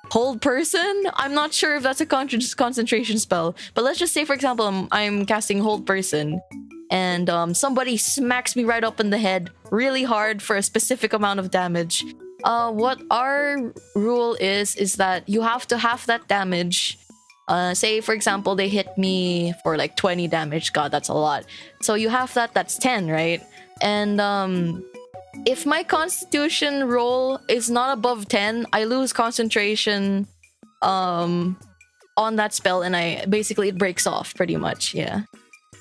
hold person, I'm not sure if that's a concentration spell, but let's just say for example I'm casting hold person and somebody smacks me right up in the head really hard for a specific amount of damage. What our rule is that you have to half that damage. Say for example they hit me for like 20 damage. God, that's a lot. So you half that, that's 10, right? And if my constitution roll is not above 10, I lose concentration on that spell, and I basically it breaks off pretty much. Yeah.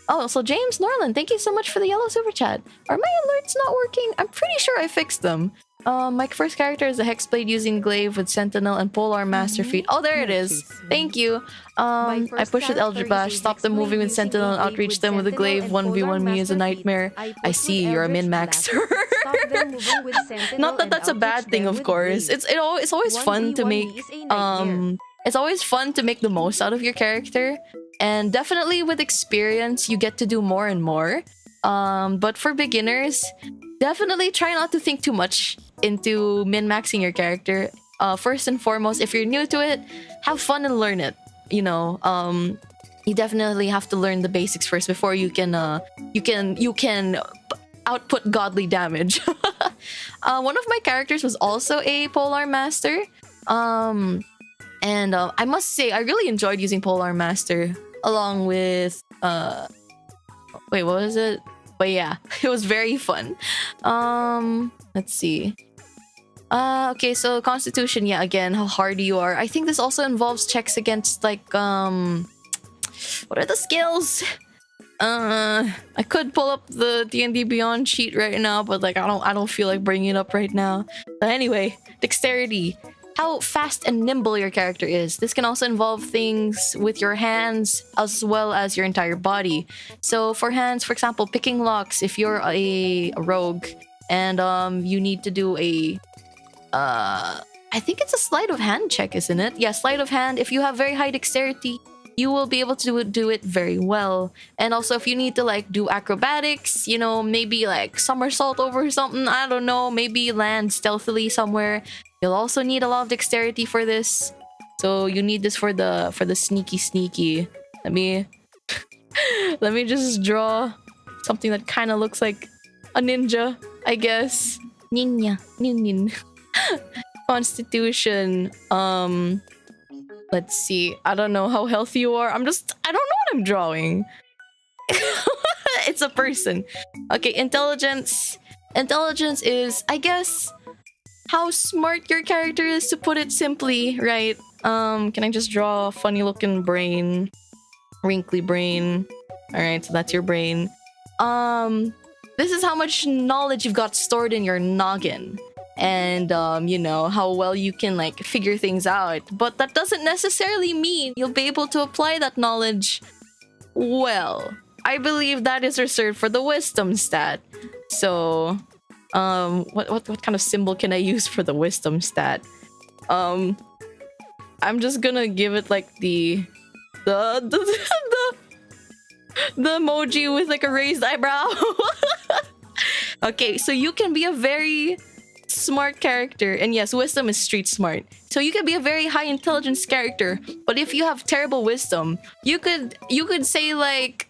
Oh, so James Norland, thank you so much for the yellow super chat. Are my alerts not working? I'm pretty sure I fixed them. My first character is a Hexblade using Glaive with Sentinel and Polearm Master Feat. Oh, there it is. Thank you. I pushed with Eldrabash, stopped them moving with Sentinel, and outreached them with a Glaive. 1v1 me is a nightmare. I see, you're a min-maxer. Not that that's a bad thing, of course. It's always fun to make it's always fun to make the most out of your character, and definitely with experience you get to do more and more. But for beginners, definitely try not to think too much into min-maxing your character. First and foremost, if you're new to it, have fun and learn it. You know, you definitely have to learn the basics first before you can output godly damage. One of my characters was also a Polearm Master. And I must say, I really enjoyed using Polearm Master along with wait, what was it? But yeah, it was very fun. Let's see. Okay, so Constitution, yeah, again, how hardy you are. I think this also involves checks against like what are the skills? I could pull up the D&D Beyond sheet right now, but like I don't feel like bringing it up right now. But anyway, dexterity. How fast and nimble your character is. This can also involve things with your hands as well as your entire body. So for hands, for example, picking locks, if you're a rogue and you need to do a I think it's a sleight of hand check, isn't it? Yeah, sleight of hand. If you have very high dexterity, you will be able to do it very well. And also if you need to like do acrobatics, you know, maybe like somersault over something, I don't know, maybe land stealthily somewhere, you'll also need a lot of dexterity for this. So you need this for the sneaky. Let me just draw something that kind of looks like a ninja, I guess. Nin. Constitution. Let's see. I don't know how healthy you are. I don't know what I'm drawing. It's a person. Okay, intelligence. Intelligence is, I guess, how smart your character is, to put it simply, right? Can I just draw a funny looking brain? Wrinkly brain. Alright, so that's your brain. This is how much knowledge you've got stored in your noggin. And, you know, how well you can, like, figure things out. But that doesn't necessarily mean you'll be able to apply that knowledge well. I believe that is reserved for the wisdom stat. So, what kind of symbol can I use for the wisdom stat? I'm just gonna give it, like, the emoji with, like, a raised eyebrow. Okay, so you can be a very smart character, and yes, wisdom is street smart, so you could be a very high intelligence character, but if you have terrible wisdom, you could say like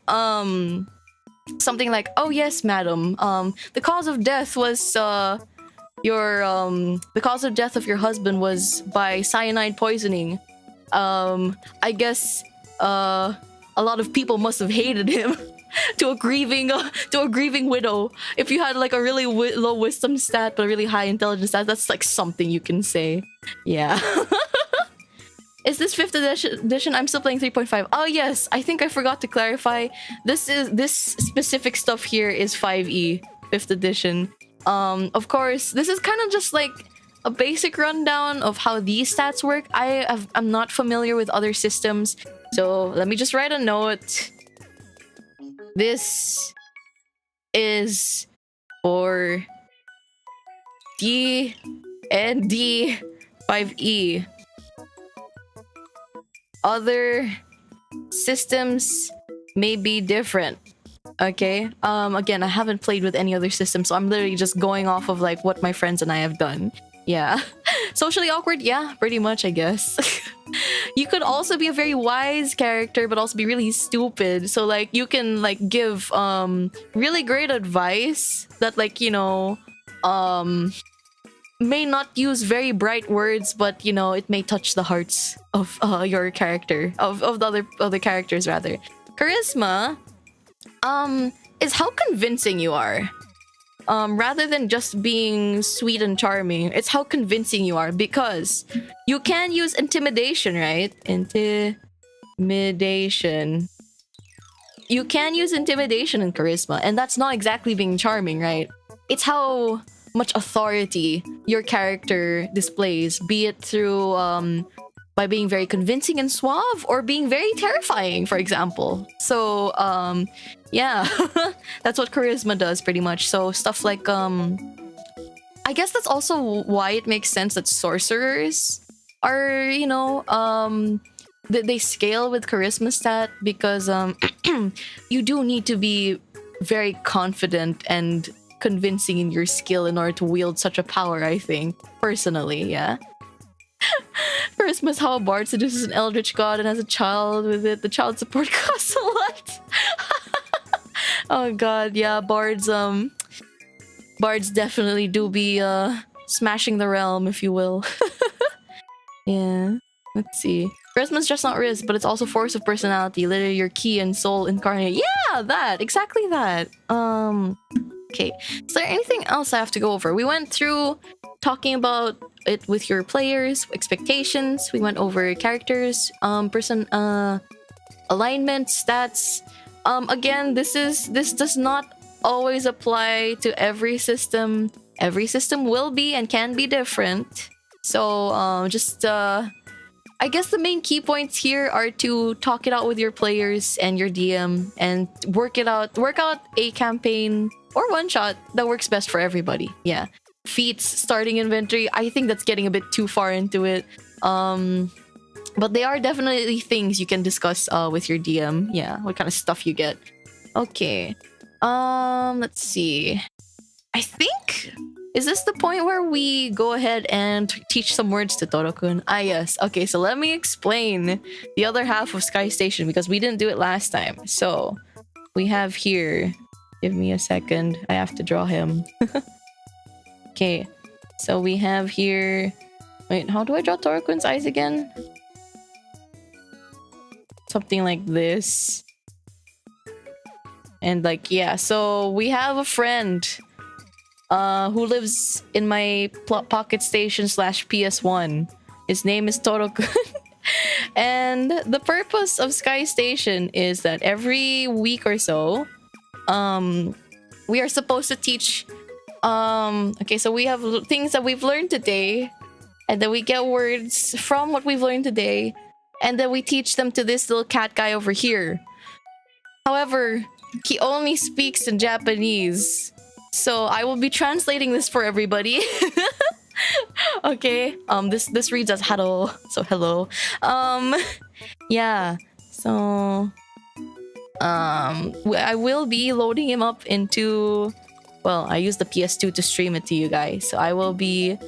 something like, oh yes madam, the cause of death was the cause of death of your husband was by cyanide poisoning. I guess a a lot of people must have hated him. To a grieving widow. If you had like a really low wisdom stat but a really high intelligence stat, that's like something you can say. Yeah. Is this 5th edition? I'm still playing 3.5. Oh yes, I think I forgot to clarify. This specific stuff here is 5e, 5th edition. Of course, this is kind of just like a basic rundown of how these stats work. I'm not familiar with other systems, so let me just write a note. This is for D and D 5e. Other systems may be different. Okay. Again, I haven't played with any other system, so I'm literally just going off of like what my friends and I have done. Yeah. Socially awkward? Yeah, pretty much, I guess. You could also be a very wise character, but also be really stupid. So like you can like give really great advice that like, you know, may not use very bright words, but you know, it may touch the hearts of your character, of the other characters rather. Charisma is how convincing you are. Rather than just being sweet and charming, it's how convincing you are, because you can use intimidation, right? Intimidation. You can use intimidation in charisma, and that's not exactly being charming, right? It's how much authority your character displays, be it through by being very convincing and suave, or being very terrifying, for example. So yeah, that's what charisma does pretty much. So stuff like I guess that's also why it makes sense that sorcerers are, you know, they scale with charisma stat, because you do need to be very confident and convincing in your skill in order to wield such a power, I think. Personally, yeah. Charisma is how a bard seduces an eldritch god and has a child with it. The child support costs a lot. Oh god, yeah, bards definitely do be smashing the realm, if you will. Yeah. Let's see. Charisma's just not risk, but it's also force of personality, literally your key and soul incarnate. Yeah, that! Exactly that. Okay. Is there anything else I have to go over? We went through talking about it with your players, expectations. We went over characters, alignment, stats. Again, this does not always apply to every system. Every system will be and can be different. So I guess the main key points here are to talk it out with your players and your DM and work out a campaign or one shot that works best for everybody. Yeah. Feats, starting inventory, I think that's getting a bit too far into it. But they are definitely things you can discuss with your DM. Yeah, what kind of stuff you get. Okay. Let's see. I think... Is this the point where we go ahead and teach some words to Toro-kun? Ah, yes. Okay, so let me explain the other half of Skye Station, because we didn't do it last time. So, we have here... Give me a second. I have to draw him. Okay. So, we have here... Wait, how do I draw Toro-kun's eyes again? Something like this. And like, yeah. So, we have a friend... who lives in my pocket station / PS1. His name is Toro-kun. And the purpose of Skye Station is that every week or so, we are supposed to teach, okay, so we have things that we've learned today, and then we get words from what we've learned today, and then we teach them to this little cat guy over here. However, he only speaks in Japanese. So I will be translating this for everybody. Okay. This reads as hello. So hello. Yeah. So I will be loading him up into, well, I use the PS2 to stream it to you guys. So I will be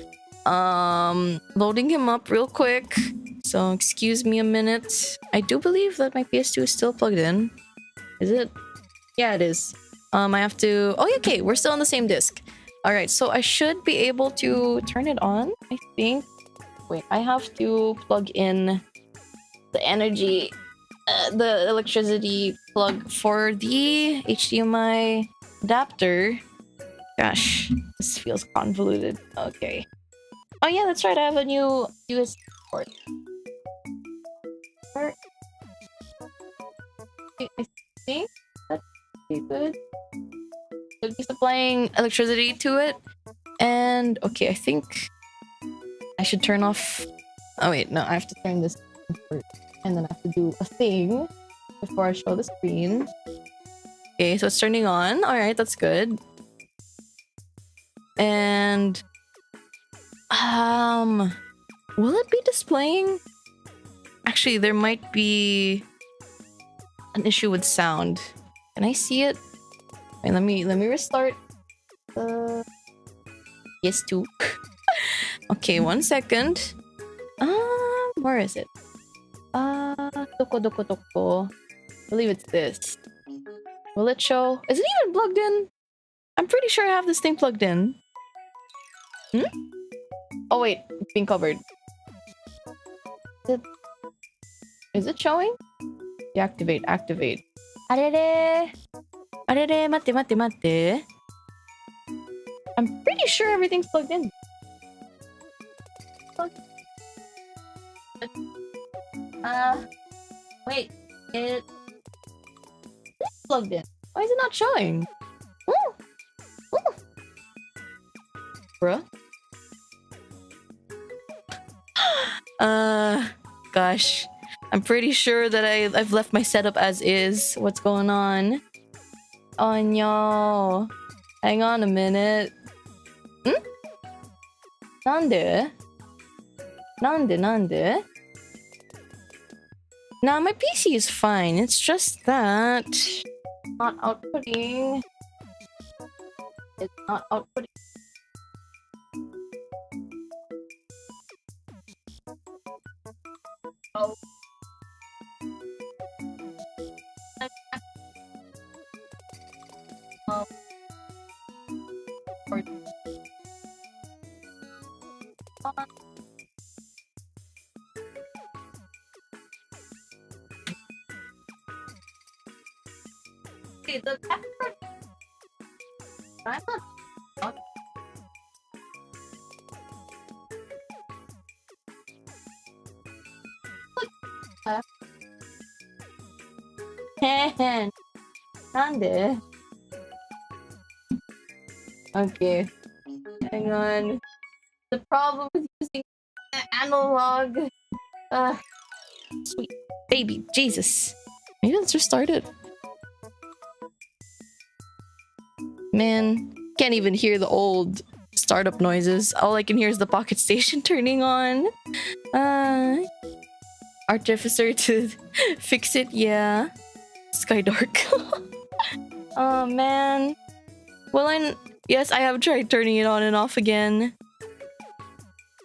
loading him up real quick. So excuse me a minute. I do believe that my PS2 is still plugged in. Is it? Yeah, it is. I have to... Oh, okay, we're still on the same disc. Alright, so I should be able to turn it on, I think. Wait, I have to plug in the energy the electricity plug for the HDMI adapter. Gosh, this feels convoluted. Okay. Oh yeah, that's right. I have a new USB port. I think that's pretty good. Should be supplying electricity to it. And okay, I think I should turn off. Oh wait, no, I have to turn this on first, and then I have to do a thing before I show the screen. Okay, so it's turning on. All right, that's good. And will it be displaying? Actually, there might be an issue with sound. Can I see it? Wait, let me restart the PS2. Okay, 1 second. Where is it? Doko. I believe it's this. Will it show? Is it even plugged in? I'm pretty sure I have this thing plugged in. Oh wait, it's being covered. Is it showing? Deactivate, activate. Arere, mate. I'm pretty sure everything's plugged in. Wait, it's plugged in. Why is it not showing? Ooh. Bruh. Gosh. I'm pretty sure that I've left my setup as is. What's going on? Oh no. Hang on a minute. Nande? Nah, my PC is fine. It's just that not outputting. It's not outputting. Oh. Okay, the effort. I'm not. Nande? Okay. Hang on. The problem with using analog. Sweet baby, Jesus. Maybe let's restart it. Man, can't even hear the old startup noises. All I can hear is the pocket station turning on. Artificer to fix it, yeah. Sky dark. Oh man. Well, yes, I have tried turning it on and off again.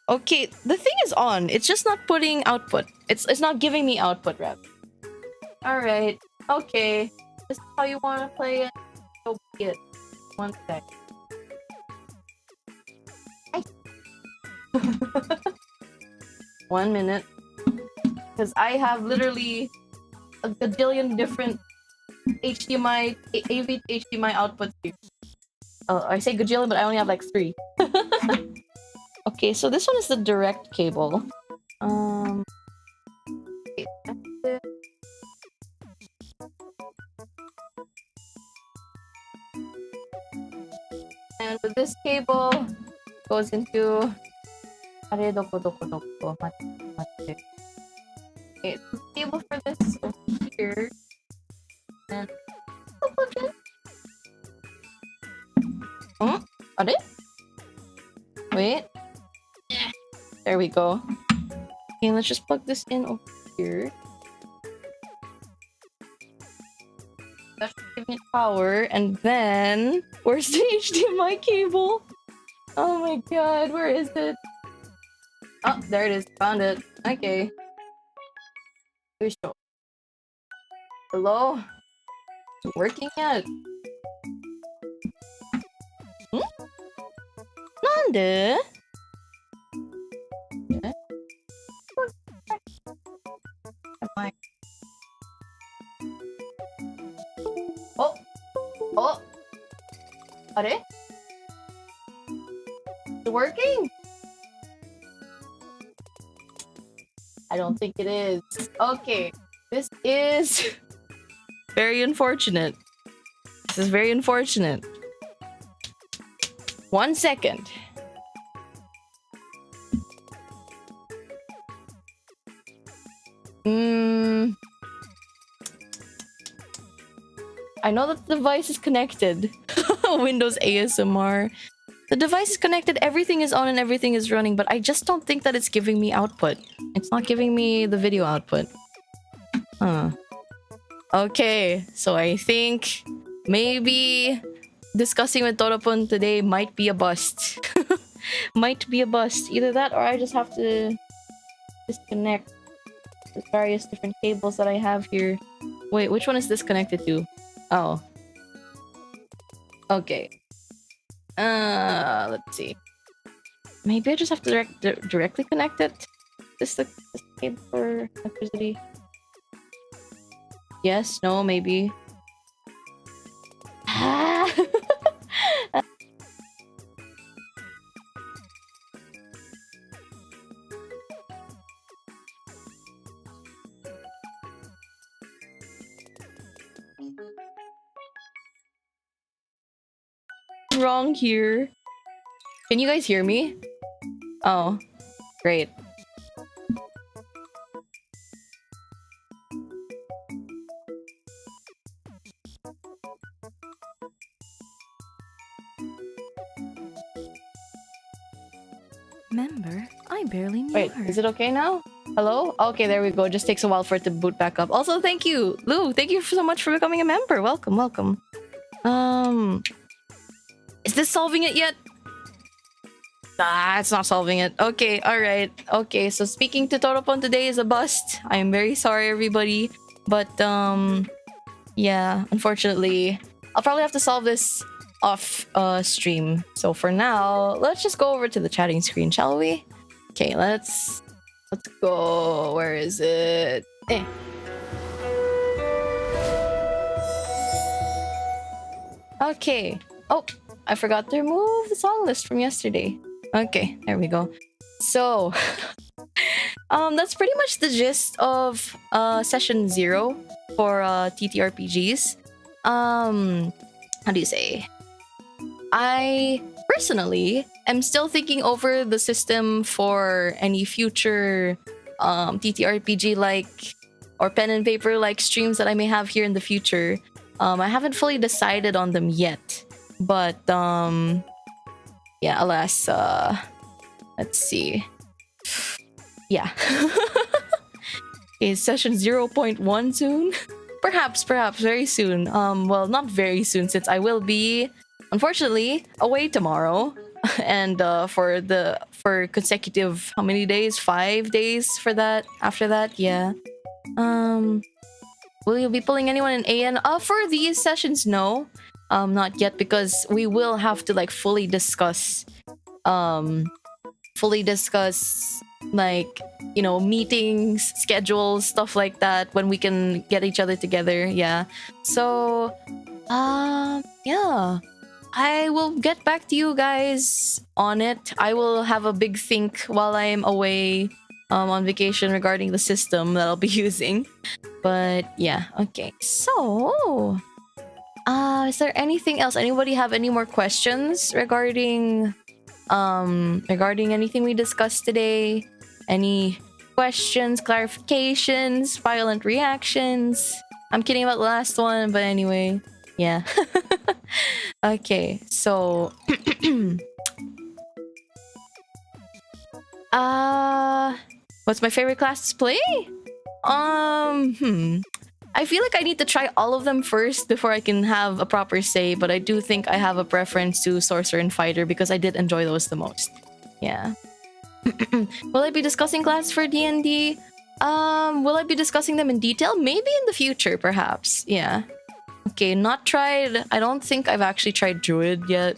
Okay, the thing is on. It's just not putting output. It's not giving me output rep. All right. Okay. This is how you want to play it. So be it. 1 sec. 1 minute. Because I have literally a gajillion different HDMI, AV to HDMI outputs here. I say gajillion, but I only have like 3. Okay, so this one is the direct cable. Okay, that's it. And with this cable, goes into. Are doko. Mate. Okay, the cable for this over here. And. Oh, are it? Wait. There we go. Okay, let's just plug this in over here. That's giving it power, and then where's the HDMI cable? Oh my god, where is it? Oh, there it is. Found it. Okay. Hello? Is it working yet? Nande? Oh! Are? Is it working? I don't think it is. Okay. This is very unfortunate. This is very unfortunate. 1 second. I know that the device is connected. Windows ASMR. The device is connected, everything is on and everything is running, but I just don't think that it's giving me output. It's not giving me the video output. Huh. Okay, so I think maybe discussing with Torapon today might be a bust. Might be a bust. Either that or I just have to disconnect the various different cables that I have here. Wait, which one is this connected to? Oh. Okay. Let's see. Maybe I just have to directly connect it. This cable for electricity. Yes, no, maybe. Wrong here. Can you guys hear me? Oh, great. Member, I barely knew Wait, her. is it okay now? Hello? Okay, there we go. Just takes a while for it to boot back up. Also, thank you, Lou. Thank you so much for becoming a member. Welcome, welcome. Is this solving it yet? Ah, it's not solving it. Okay, alright. Okay, so speaking to Toropon today is a bust. I am very sorry, everybody. But, yeah, unfortunately, I'll probably have to solve this off stream. So for now, let's just go over to the chatting screen, shall we? Okay, let's go. Where is it? Okay. Oh, I forgot to remove the song list from yesterday. Okay, there we go. So, that's pretty much the gist of session 0 for TTRPGs. How do you say? I personally am still thinking over the system for any future TTRPG like or pen and paper like streams that I may have here in the future. I haven't fully decided on them yet, but yeah, alas, let's see. Yeah. Is session 0.1 soon? Perhaps very soon. Well, not very soon, since I will be, unfortunately, away tomorrow. And for consecutive, how many days? 5 days for that. After that, yeah. Will you be pulling anyone in AN? For these sessions, no. Not yet, because we will have to like fully discuss like, you know, meetings, schedules, stuff like that when we can get each other together. Yeah. So, yeah. I will get back to you guys on it. I will have a big think while I'm away on vacation regarding the system that I'll be using. But yeah, okay. So, is there anything else? Anybody have any more questions regarding anything we discussed today? Any questions, clarifications, violent reactions? I'm kidding about the last one, but anyway, yeah. Okay, so what's my favorite class to play? I feel like I need to try all of them first before I can have a proper say, but I do think I have a preference to Sorcerer and Fighter because I did enjoy those the most. Yeah. Will I be discussing classes for D&D? Will I be discussing them in detail? Maybe in the future, perhaps. Yeah. Okay, not tried. I don't think I've actually tried Druid yet.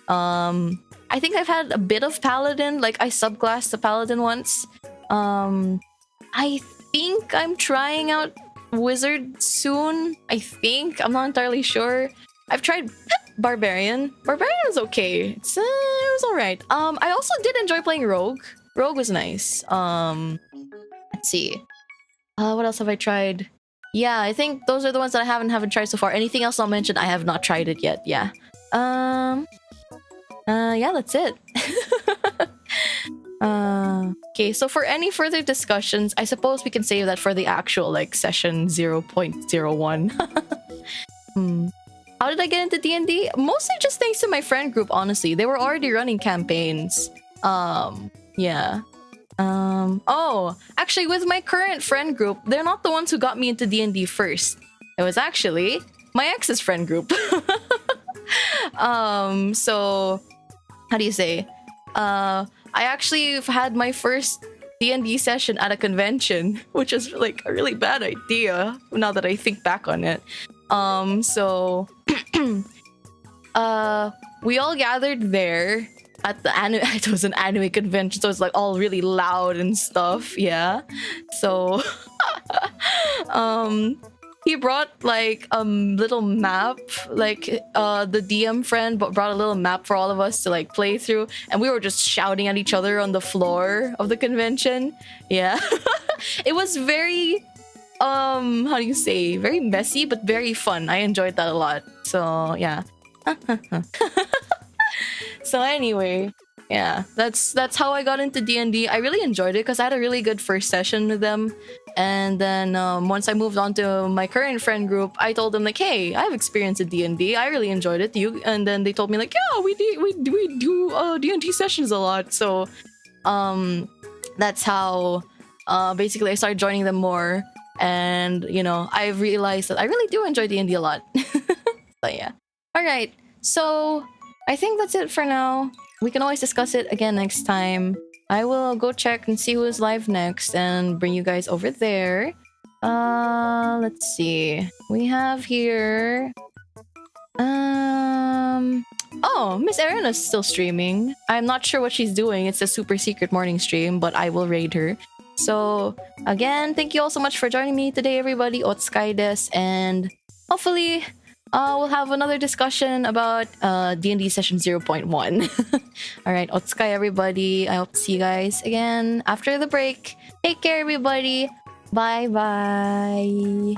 I think I've had a bit of Paladin. Like, I subclassed the Paladin once. I think I'm trying out Wizard soon. I think. I'm not entirely sure. I've tried Barbarian. Barbarian was okay. It was alright. I also did enjoy playing Rogue. Rogue was nice. Let's see. What else have I tried? Yeah, I think those are the ones that I haven't tried so far. Anything else I'll mention, I have not tried it yet. Yeah. Yeah, that's it. Okay, so for any further discussions, I suppose we can save that for the actual like session 0.01. How did I get into D&D? Mostly just thanks to my friend group, honestly. They were already running campaigns. Yeah. Oh, actually with my current friend group, they're not the ones who got me into D&D first. It was actually my ex's friend group. So how do you say? I actually had my first D&D session at a convention, which is like a really bad idea now that I think back on it. So we all gathered there at the anime. It was an anime convention, so it's like all really loud and stuff. Yeah. So he brought like little map, like the DM friend brought a little map for all of us to like play through, and we were just shouting at each other on the floor of the convention. Yeah. It was very how do you say, very messy but very fun. I enjoyed that a lot. So yeah. So anyway, yeah, that's how I got into D&D. I really enjoyed it because I had a really good first session with them. And then once I moved on to my current friend group, I told them like, hey, I have experience in D&D. I really enjoyed it. And then they told me like, yeah, we do D&D sessions a lot. So that's how basically I started joining them more. And you know, I realized that I really do enjoy D&D a lot. But yeah. All right. So I think that's it for now. We can always discuss it again next time. I will go check and see who is live next and bring you guys over there. Let's see. We have here... Oh, Miss Erin is still streaming. I'm not sure what she's doing. It's a super secret morning stream, but I will raid her. So, again, thank you all so much for joining me today, everybody. Skye des, and hopefully... we'll have another discussion about D&D session 0.1. Alright, Skye everybody. I hope to see you guys again after the break. Take care everybody. Bye bye.